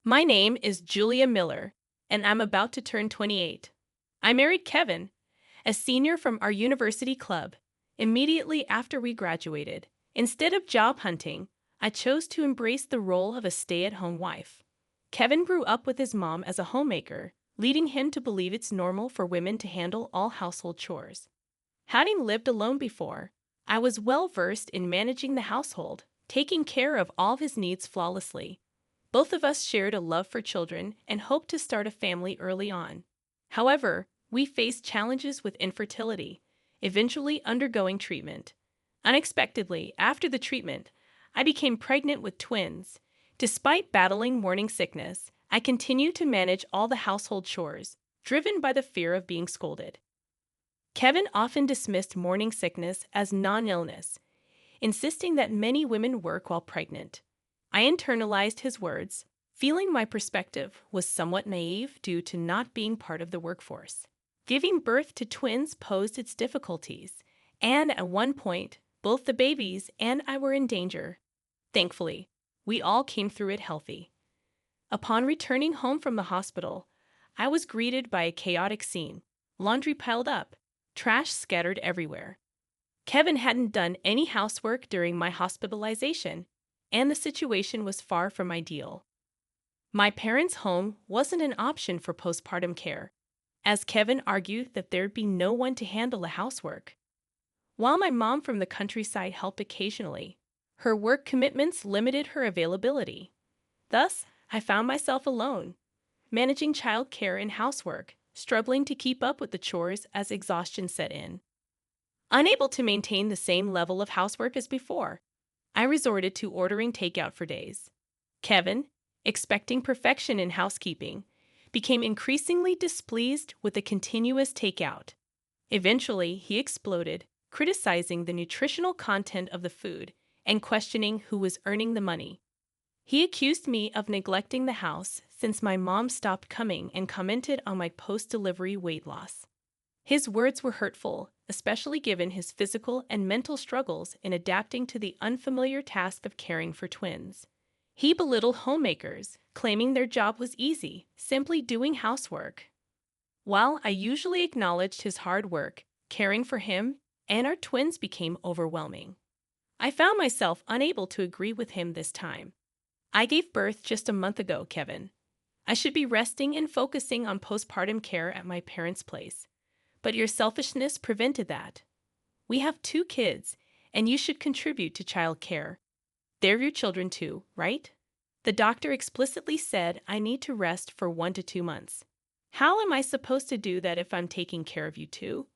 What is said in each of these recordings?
My name is Julia Miller, and I'm about to turn 28. I married Kevin, a senior from our university club, immediately after we graduated. Instead of job hunting, I chose to embrace the role of a stay-at-home wife. Kevin grew up with his mom as a homemaker, leading him to believe it's normal for women to handle all household chores. Having lived alone before, I was well versed in managing the household, taking care of all of his needs flawlessly. Both of us shared a love for children and hoped to start a family early on. However, we faced challenges with infertility, eventually undergoing treatment. Unexpectedly, after the treatment, I became pregnant with twins. Despite battling morning sickness, I continued to manage all the household chores, driven by the fear of being scolded. Kevin often dismissed morning sickness as non-illness, insisting that many women work while pregnant. I internalized his words, feeling my perspective was somewhat naive due to not being part of the workforce. Giving birth to twins posed its difficulties, and at one point, both the babies and I were in danger. Thankfully, we all came through it healthy. Upon returning home from the hospital, I was greeted by a chaotic scene. Laundry piled up, trash scattered everywhere. Kevin hadn't done any housework during my hospitalization, and the situation was far from ideal. My parents' home wasn't an option for postpartum care, as Kevin argued that there'd be no one to handle the housework. While my mom from the countryside helped occasionally, her work commitments limited her availability. Thus, I found myself alone, managing childcare and housework, struggling to keep up with the chores as exhaustion set in. Unable to maintain the same level of housework as before, I resorted to ordering takeout for days. Kevin, expecting perfection in housekeeping, became increasingly displeased with the continuous takeout. Eventually, he exploded, criticizing the nutritional content of the food and questioning who was earning the money. He accused me of neglecting the house since my mom stopped coming and commented on my post-delivery weight loss. His words were hurtful, especially given his physical and mental struggles in adapting to the unfamiliar task of caring for twins. He belittled homemakers, claiming their job was easy, simply doing housework. While I usually acknowledged his hard work, caring for him and our twins became overwhelming. I found myself unable to agree with him this time. I gave birth just a month ago, Kevin. I should be resting and focusing on postpartum care at my parents' place. But your selfishness prevented that. We have 2 kids, and you should contribute to child care. They're your children too, right? The doctor explicitly said I need to rest for 1 to 2 months. How am I supposed to do that if I'm taking care of you too?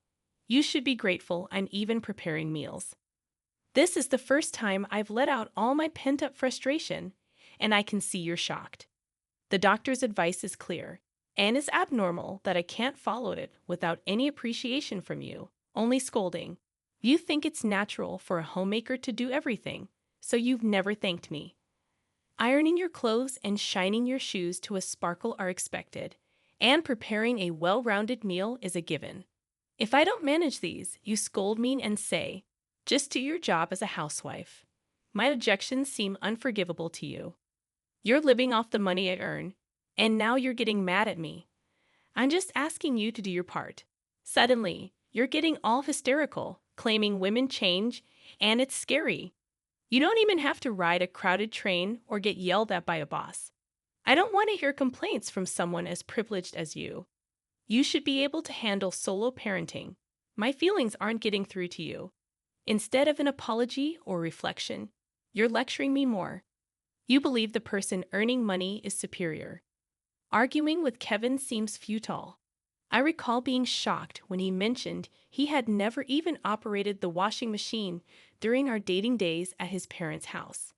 You should be grateful I'm even preparing meals. This is the first time I've let out all my pent-up frustration, and I can see you're shocked. The doctor's advice is clear, and it's abnormal that I can't follow it without any appreciation from you, only scolding. You think it's natural for a homemaker to do everything, so you've never thanked me. Ironing your clothes and shining your shoes to a sparkle are expected, and preparing a well-rounded meal is a given. If I don't manage these, you scold me and say, just do your job as a housewife. My objections seem unforgivable to you. You're living off the money I earn, and now you're getting mad at me. I'm just asking you to do your part. Suddenly, you're getting all hysterical, claiming women change, and it's scary. You don't even have to ride a crowded train or get yelled at by a boss. I don't want to hear complaints from someone as privileged as you. You should be able to handle solo parenting. My feelings aren't getting through to you. Instead of an apology or reflection, you're lecturing me more. You believe the person earning money is superior. Arguing with Kevin seems futile. I recall being shocked when he mentioned he had never even operated the washing machine during our dating days at his parents' house.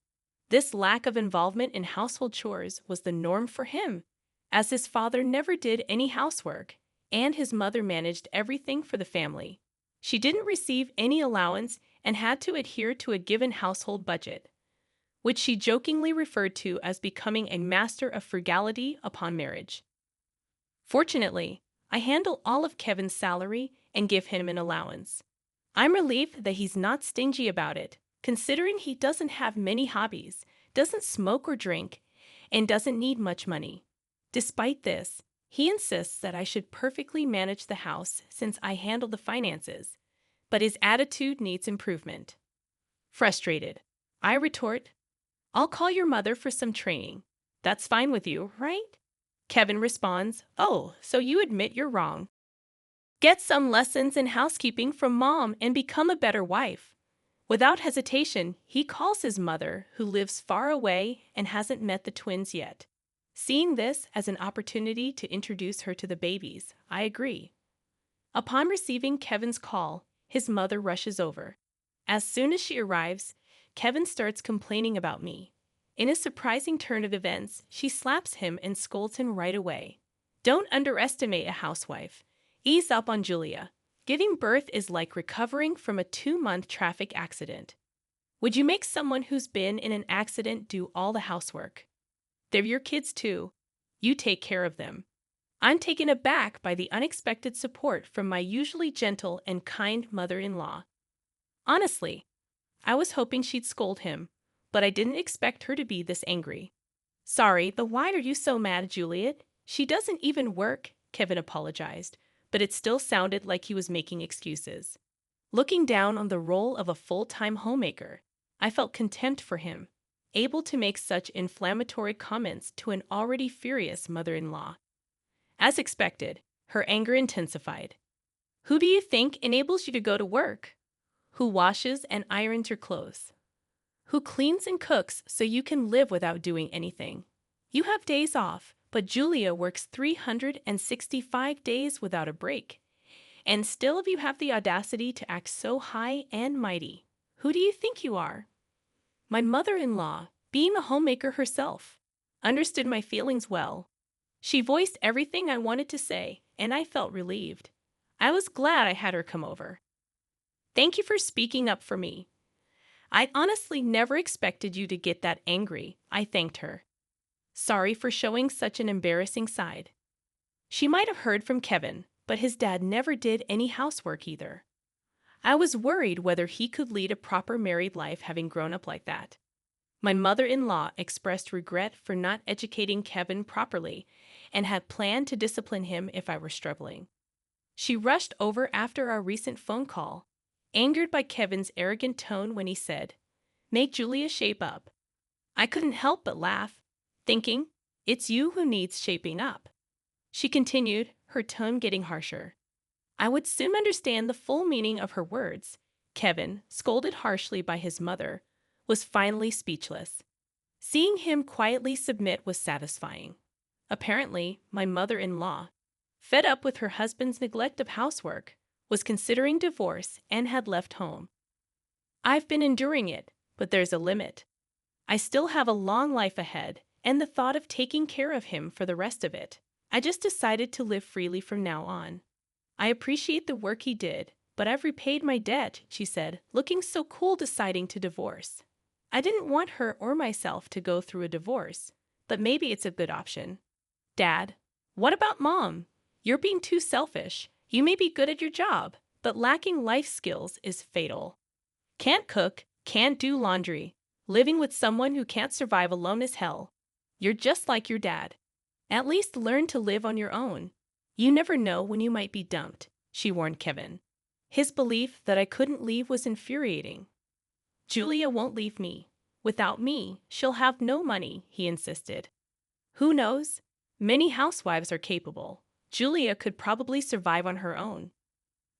This lack of involvement in household chores was the norm for him, as his father never did any housework, and his mother managed everything for the family. She didn't receive any allowance and had to adhere to a given household budget, which she jokingly referred to as becoming a master of frugality upon marriage. Fortunately, I handle all of Kevin's salary and give him an allowance. I'm relieved that he's not stingy about it, considering he doesn't have many hobbies, doesn't smoke or drink, and doesn't need much money. Despite this, he insists that I should perfectly manage the house since I handle the finances, but his attitude needs improvement. Frustrated, I retort, "I'll call your mother for some training. That's fine with you, right?" Kevin responds, "Oh, so you admit you're wrong. Get some lessons in housekeeping from mom and become a better wife." Without hesitation, he calls his mother, who lives far away and hasn't met the twins yet. Seeing this as an opportunity to introduce her to the babies, I agree. Upon receiving Kevin's call, his mother rushes over. As soon as she arrives, Kevin starts complaining about me. In a surprising turn of events, she slaps him and scolds him right away. Don't underestimate a housewife. Ease up on Julia. Giving birth is like recovering from a 2-month traffic accident. Would you make someone who's been in an accident do all the housework? They're your kids too. You take care of them. I'm taken aback by the unexpected support from my usually gentle and kind mother-in-law. Honestly, I was hoping she'd scold him, but I didn't expect her to be this angry. "Sorry, but why are you so mad, Juliet? She doesn't even work," Kevin apologized, but it still sounded like he was making excuses. Looking down on the role of a full-time homemaker, I felt contempt for him, able to make such inflammatory comments to an already furious mother-in-law. As expected, her anger intensified. "Who do you think enables you to go to work? Who washes and irons your clothes? Who cleans and cooks so you can live without doing anything? You have days off, but Julia works 365 days without a break. And still you have the audacity to act so high and mighty. Who do you think you are?" My mother-in-law, being a homemaker herself, understood my feelings well. She voiced everything I wanted to say, and I felt relieved. I was glad I had her come over. "Thank you for speaking up for me. I honestly never expected you to get that angry," I thanked her. "Sorry for showing such an embarrassing side." She might have heard from Kevin, but his dad never did any housework either. I was worried whether he could lead a proper married life having grown up like that. My mother-in-law expressed regret for not educating Kevin properly and had planned to discipline him if I were struggling. She rushed over after our recent phone call, angered by Kevin's arrogant tone when he said, "Make Julia shape up." I couldn't help but laugh, thinking, "It's you who needs shaping up." She continued, her tone getting harsher. I would soon understand the full meaning of her words. Kevin, scolded harshly by his mother, was finally speechless. Seeing him quietly submit was satisfying. Apparently, my mother-in-law, fed up with her husband's neglect of housework, was considering divorce and had left home. I've been enduring it, but there's a limit. I still have a long life ahead, and the thought of taking care of him for the rest of it. I just decided to live freely from now on. I appreciate the work he did, but I've repaid my debt, she said, looking so cool deciding to divorce. I didn't want her or myself to go through a divorce, but maybe it's a good option. "Dad, what about Mom? You're being too selfish. You may be good at your job, but lacking life skills is fatal. Can't cook, can't do laundry. Living with someone who can't survive alone is hell. You're just like your dad. At least learn to live on your own. You never know when you might be dumped," she warned Kevin. His belief that I couldn't leave was infuriating. "Julia won't leave me. Without me, she'll have no money," he insisted. "Who knows? Many housewives are capable. Julia could probably survive on her own."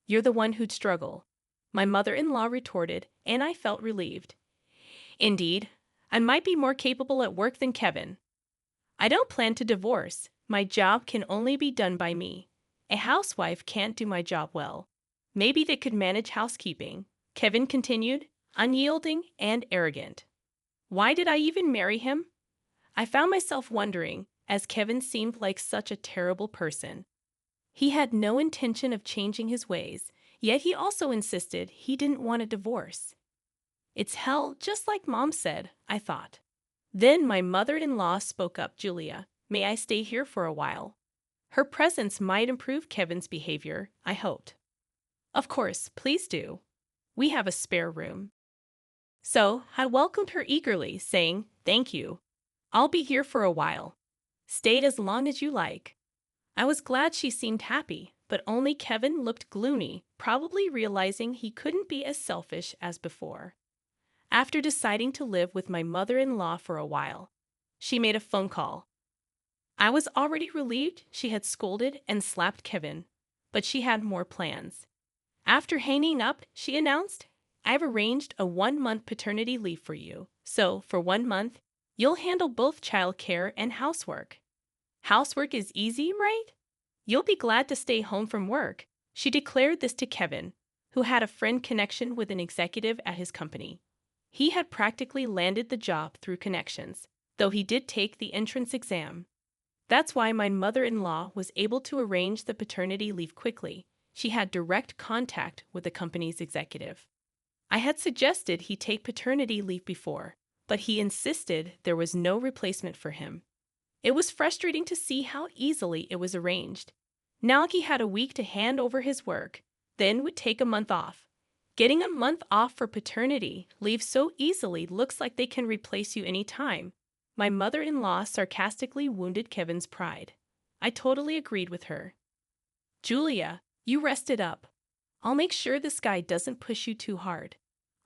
"You're the one who'd struggle," my mother-in-law retorted, and I felt relieved. Indeed, I might be more capable at work than Kevin. "I don't plan to divorce. My job can only be done by me. A housewife can't do my job well. Maybe they could manage housekeeping," Kevin continued, unyielding and arrogant. Why did I even marry him? I found myself wondering, as Kevin seemed like such a terrible person. He had no intention of changing his ways, yet he also insisted he didn't want a divorce. It's hell, just like Mom said, I thought. Then my mother-in-law spoke up, "Julia, may I stay here for a while?" Her presence might improve Kevin's behavior, I hoped. "Of course, please do. We have a spare room." So I welcomed her eagerly, saying, "Thank you." I'll be here for a while. Stay as long as you like. I was glad she seemed happy, but only Kevin looked gloomy, probably realizing he couldn't be as selfish as before. After deciding to live with my mother-in-law for a while, she made a phone call. I was already relieved she had scolded and slapped Kevin, but she had more plans. After hanging up, she announced, I've arranged a 1-month paternity leave for you, so for 1 month, you'll handle both childcare and housework. Housework is easy, right? You'll be glad to stay home from work. She declared this to Kevin, who had a friend connection with an executive at his company. He had practically landed the job through connections, though he did take the entrance exam. That's why my mother-in-law was able to arrange the paternity leave quickly. She had direct contact with the company's executive. I had suggested he take paternity leave before, but he insisted there was no replacement for him. It was frustrating to see how easily it was arranged. Nagi had a week to hand over his work, then would take a month off. Getting a month off for paternity leave so easily looks like they can replace you anytime. My mother-in-law sarcastically wounded Kevin's pride. I totally agreed with her. Julia, you rest it up. I'll make sure this guy doesn't push you too hard.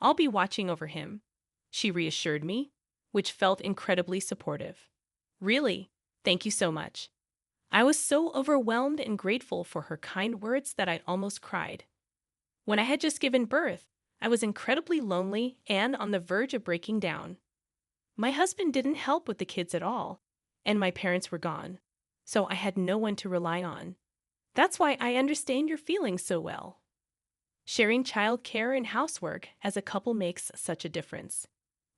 I'll be watching over him, she reassured me, which felt incredibly supportive. Really, thank you so much. I was so overwhelmed and grateful for her kind words that I almost cried. When I had just given birth, I was incredibly lonely and on the verge of breaking down. My husband didn't help with the kids at all, and my parents were gone, so I had no one to rely on. That's why I understand your feelings so well. Sharing childcare and housework as a couple makes such a difference.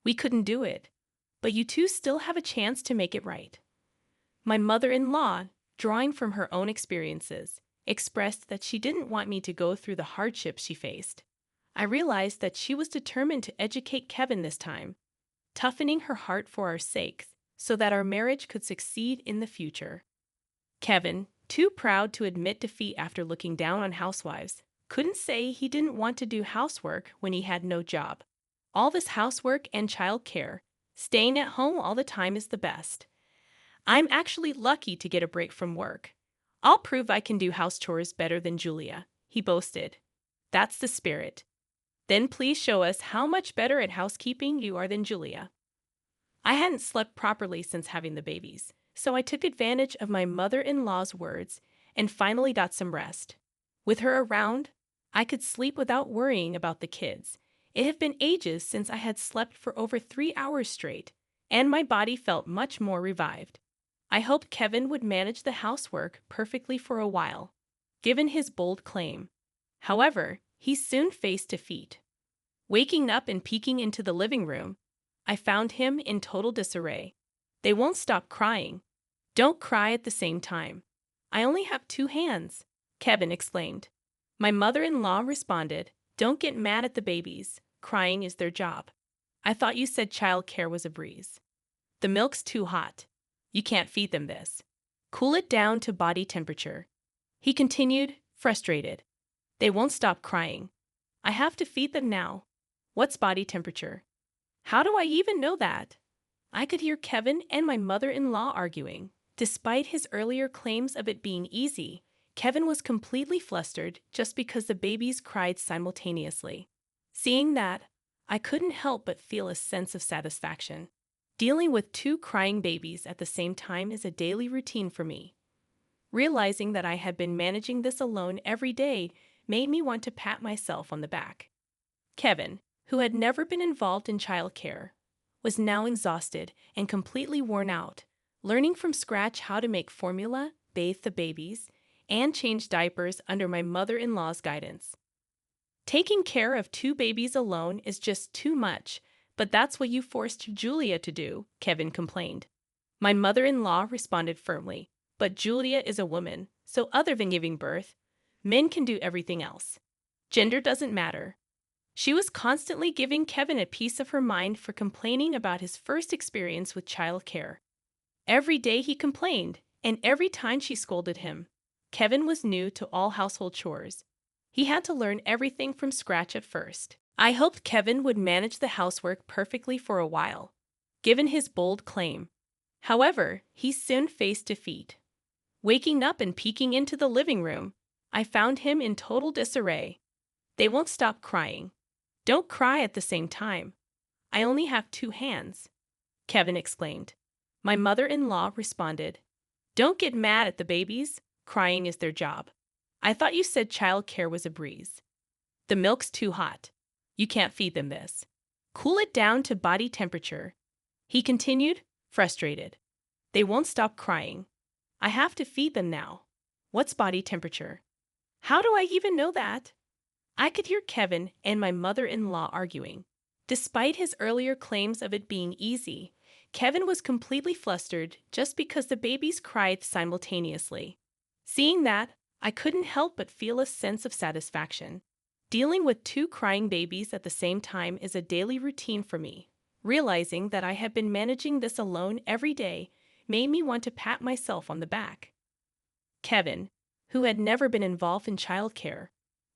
We couldn't do it, but you two still have a chance to make it right. My mother-in-law, drawing from her own experiences, expressed that she didn't want me to go through the hardships she faced. I realized that she was determined to educate Kevin this time, toughening her heart for our sakes so that our marriage could succeed in the future. Kevin, too proud to admit defeat after looking down on housewives, couldn't say he didn't want to do housework when he had no job. All this housework and child care, staying at home all the time is the best. I'm actually lucky to get a break from work. I'll prove I can do house chores better than Julia, he boasted. That's the spirit. Then please show us how much better at housekeeping you are than Julia. I hadn't slept properly since having the babies, so I took advantage of my mother-in-law's words and finally got some rest. With her around, I could sleep without worrying about the kids. It had been ages since I had slept for over 3 hours straight, and my body felt much more revived. I hoped Kevin would manage the housework perfectly for a while, given his bold claim. However, he soon faced defeat. Waking up and peeking into the living room, I found him in total disarray. They won't stop crying. Don't cry at the same time. I only have 2 hands, Kevin exclaimed. My mother-in-law responded, don't get mad at the babies. Crying is their job. I thought you said childcare was a breeze. The milk's too hot. You can't feed them this. Cool it down to body temperature. He continued, frustrated. They won't stop crying. I have to feed them now. What's body temperature? How do I even know that? I could hear Kevin and my mother-in-law arguing. Despite his earlier claims of it being easy, Kevin was completely flustered just because the babies cried simultaneously. Seeing that, I couldn't help but feel a sense of satisfaction. Dealing with 2 crying babies at the same time is a daily routine for me. Realizing that I had been managing this alone every day made me want to pat myself on the back. Kevin, who had never been involved in childcare, was now exhausted and completely worn out, learning from scratch how to make formula, bathe the babies, and change diapers under my mother-in-law's guidance. Taking care of 2 babies alone is just too much, but that's what you forced Julia to do, Kevin complained. My mother-in-law responded firmly, but Julia is a woman, so other than giving birth, men can do everything else. Gender doesn't matter. She was constantly giving Kevin a piece of her mind for complaining about his first experience with childcare. Every day he complained, and every time she scolded him. Kevin was new to all household chores. He had to learn everything from scratch at first. I hoped Kevin would manage the housework perfectly for a while, given his bold claim. However, he soon faced defeat. Waking up and peeking into the living room, I found him in total disarray. They won't stop crying. Don't cry at the same time. I only have 2 hands, Kevin explained. My mother-in-law responded, Don't get mad at the babies. Crying is their job. I thought you said childcare was a breeze. The milk's too hot. You can't feed them this. Cool it down to body temperature. He continued, frustrated. They won't stop crying. I have to feed them now. What's body temperature? How do I even know that? I could hear Kevin and my mother-in-law arguing. Despite his earlier claims of it being easy, Kevin was completely flustered just because the babies cried simultaneously. Seeing that, I couldn't help but feel a sense of satisfaction. Dealing with 2 crying babies at the same time is a daily routine for me. Realizing that I have been managing this alone every day made me want to pat myself on the back. Kevin, who had never been involved in childcare,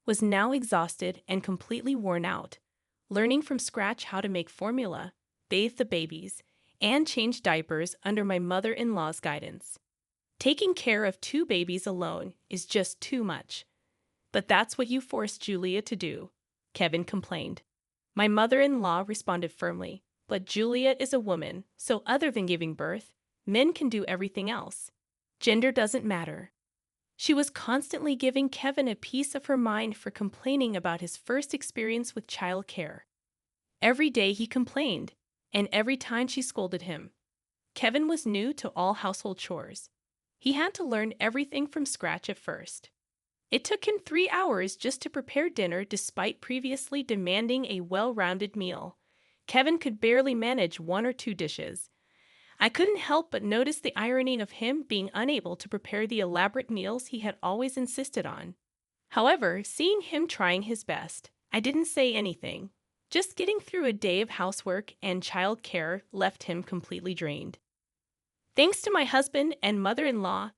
was now exhausted and completely worn out, learning from scratch how to make formula, bathe the babies, and change diapers under my mother-in-law's guidance. Taking care of 2 babies alone is just too much. But that's what you forced Julia to do, Kevin complained. My mother-in-law responded firmly, but Julia is a woman, so other than giving birth, men can do everything else. Gender doesn't matter. She was constantly giving Kevin a piece of her mind for complaining about his first experience with childcare. Every day he complained, and every time she scolded him. Kevin was new to all household chores. He had to learn everything from scratch at first. It took him 3 hours just to prepare dinner despite previously demanding a well-rounded meal. Kevin could barely manage 1 or 2 dishes. I couldn't help but notice the irony of him being unable to prepare the elaborate meals he had always insisted on. However, seeing him trying his best, I didn't say anything. Just getting through a day of housework and child care left him completely drained. Thanks to my husband and mother-in-law,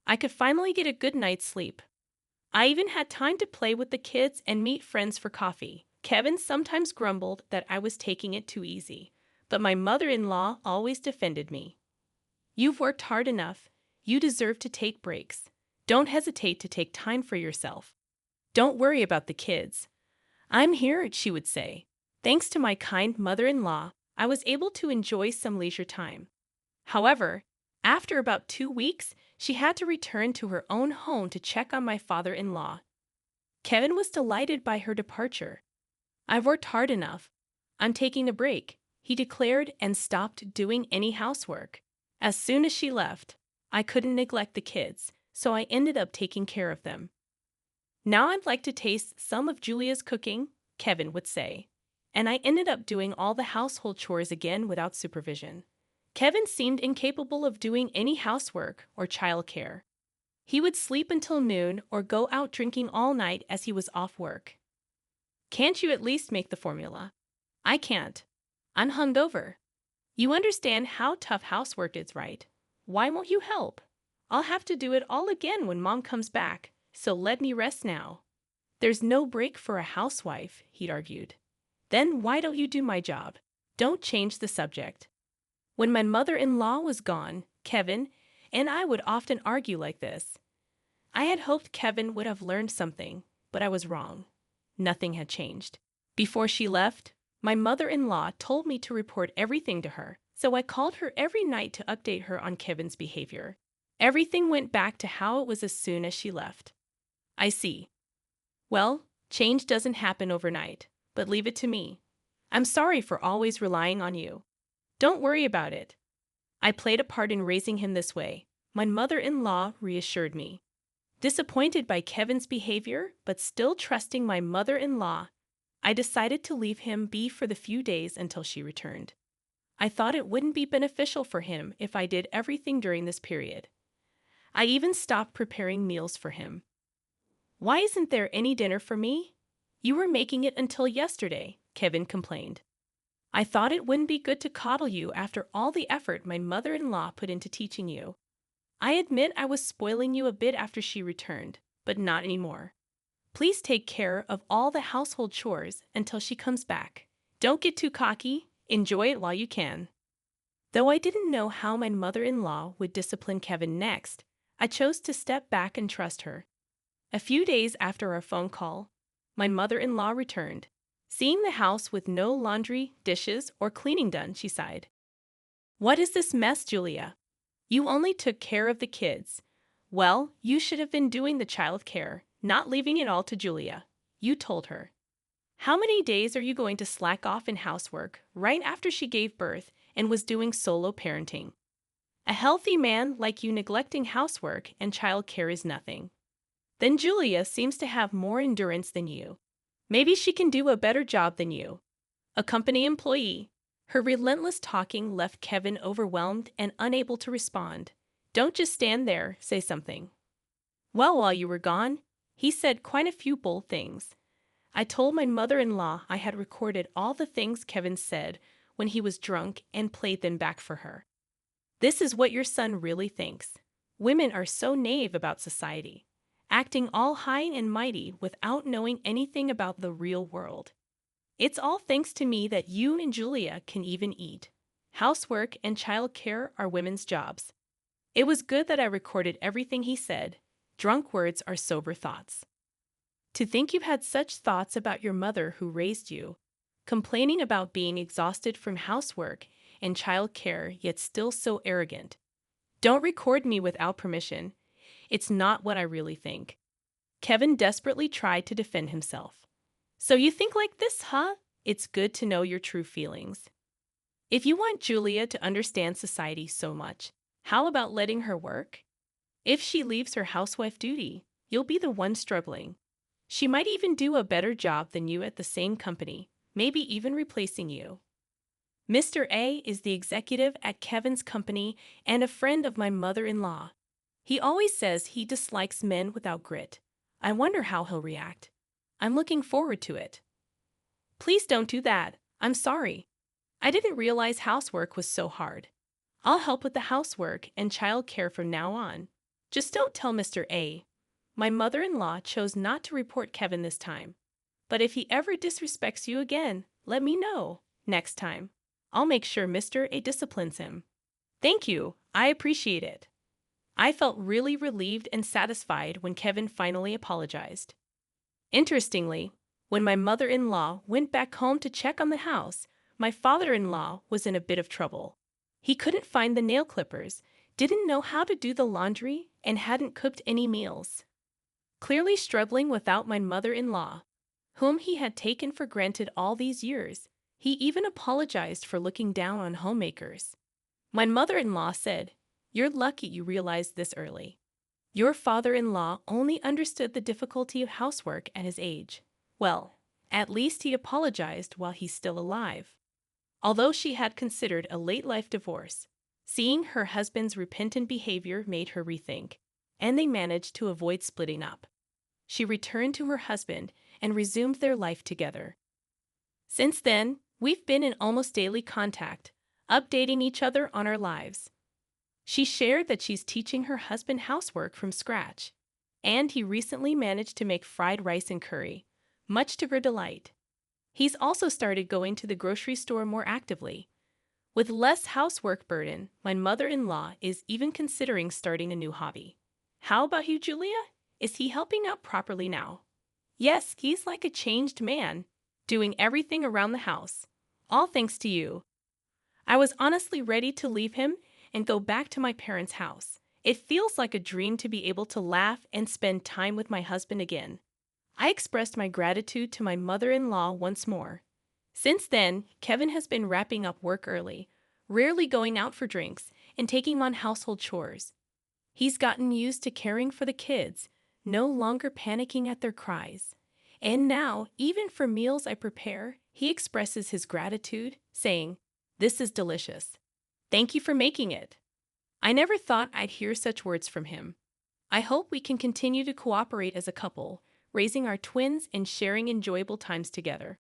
I could finally get a good night's sleep. I even had time to play with the kids and meet friends for coffee. Kevin sometimes grumbled that I was taking it too easy, but my mother-in-law always defended me. You've worked hard enough. You deserve to take breaks. Don't hesitate to take time for yourself. Don't worry about the kids. I'm here, she would say. Thanks to my kind mother-in-law, I was able to enjoy some leisure time. However, after about 2 weeks, she had to return to her own home to check on my father-in-law. Kevin was delighted by her departure. I've worked hard enough. I'm taking a break, he declared and stopped doing any housework. As soon as she left, I couldn't neglect the kids, so I ended up taking care of them. Now I'd like to taste some of Julia's cooking, Kevin would say. And I ended up doing all the household chores again without supervision. Kevin seemed incapable of doing any housework or childcare. He would sleep until noon or go out drinking all night as he was off work. Can't you at least make the formula? I can't. I'm hungover. You understand how tough housework is, right? Why won't you help? I'll have to do it all again when Mom comes back, so let me rest now. There's no break for a housewife, he'd argued. Then why don't you do my job? Don't change the subject. When my mother-in-law was gone, Kevin and I would often argue like this. I had hoped Kevin would have learned something, but I was wrong. Nothing had changed. Before she left, my mother-in-law told me to report everything to her, so I called her every night to update her on Kevin's behavior. Everything went back to how it was as soon as she left. I see. Well, change doesn't happen overnight, but leave it to me. I'm sorry for always relying on you. Don't worry about it. I played a part in raising him this way, my mother-in-law reassured me. Disappointed by Kevin's behavior, but still trusting my mother-in-law, I decided to leave him be for the few days until she returned. I thought it wouldn't be beneficial for him if I did everything during this period. I even stopped preparing meals for him. Why isn't there any dinner for me? You were making it until yesterday, Kevin complained. I thought it wouldn't be good to coddle you after all the effort my mother-in-law put into teaching you. I admit I was spoiling you a bit after she returned, but not anymore. Please take care of all the household chores until she comes back. Don't get too cocky. Enjoy it while you can. Though I didn't know how my mother-in-law would discipline Kevin next, I chose to step back and trust her. A few days after our phone call, my mother-in-law returned. Seeing the house with no laundry, dishes, or cleaning done, she sighed. "What is this mess, Julia? You only took care of the kids. Well, you should have been doing the child care, not leaving it all to Julia," you told her. "How many days are you going to slack off in housework right after she gave birth and was doing solo parenting? A healthy man like you neglecting housework and child care is nothing. Then Julia seems to have more endurance than you. Maybe she can do a better job than you." A company employee. Her relentless talking left Kevin overwhelmed and unable to respond. "Don't just stand there, say something." "Well, while you were gone," he said quite a few bold things. I told my mother-in-law I had recorded all the things Kevin said when he was drunk and played them back for her. "This is what your son really thinks. Women are so naive about society, acting all high and mighty without knowing anything about the real world. It's all thanks to me that you and Julia can even eat. Housework and child care are women's jobs." It was good that I recorded everything he said. Drunk words are sober thoughts. To think you've had such thoughts about your mother who raised you, complaining about being exhausted from housework and child care, yet still so arrogant. Don't record me without permission. It's not what I really think. Kevin desperately tried to defend himself. "So you think like this, huh? It's good to know your true feelings. If you want Julia to understand society so much, how about letting her work? If she leaves her housewife duty, you'll be the one struggling. She might even do a better job than you at the same company, maybe even replacing you." Mr. A is the executive at Kevin's company and a friend of my mother-in-law. He always says he dislikes men without grit. I wonder how he'll react. I'm looking forward to it. "Please don't do that. I'm sorry. I didn't realize housework was so hard. I'll help with the housework and child care from now on. Just don't tell Mr. A." My mother-in-law chose not to report Kevin this time. "But if he ever disrespects you again, let me know. Next time, I'll make sure Mr. A disciplines him." "Thank you. I appreciate it." I felt really relieved and satisfied when Kevin finally apologized. Interestingly, when my mother-in-law went back home to check on the house, my father-in-law was in a bit of trouble. He couldn't find the nail clippers, didn't know how to do the laundry, and hadn't cooked any meals. Clearly struggling without my mother-in-law, whom he had taken for granted all these years, he even apologized for looking down on homemakers. My mother-in-law said, "You're lucky you realized this early. Your father-in-law only understood the difficulty of housework at his age. Well, at least he apologized while he's still alive." Although she had considered a late-life divorce, seeing her husband's repentant behavior made her rethink, and they managed to avoid splitting up. She returned to her husband and resumed their life together. Since then, we've been in almost daily contact, updating each other on our lives. She shared that she's teaching her husband housework from scratch, and he recently managed to make fried rice and curry, much to her delight. He's also started going to the grocery store more actively. With less housework burden, my mother-in-law is even considering starting a new hobby. How about you, Julia? Is he helping out properly now? Yes, he's like a changed man, doing everything around the house. All thanks to you. I was honestly ready to leave him and go back to my parents' house. It feels like a dream to be able to laugh and spend time with my husband again. I expressed my gratitude to my mother-in-law once more. Since then, Kevin has been wrapping up work early, rarely going out for drinks, and taking on household chores. He's gotten used to caring for the kids, no longer panicking at their cries. And now, even for meals I prepare, he expresses his gratitude, saying, "This is delicious. Thank you for making it." I never thought I'd hear such words from him. I hope we can continue to cooperate as a couple, raising our twins and sharing enjoyable times together.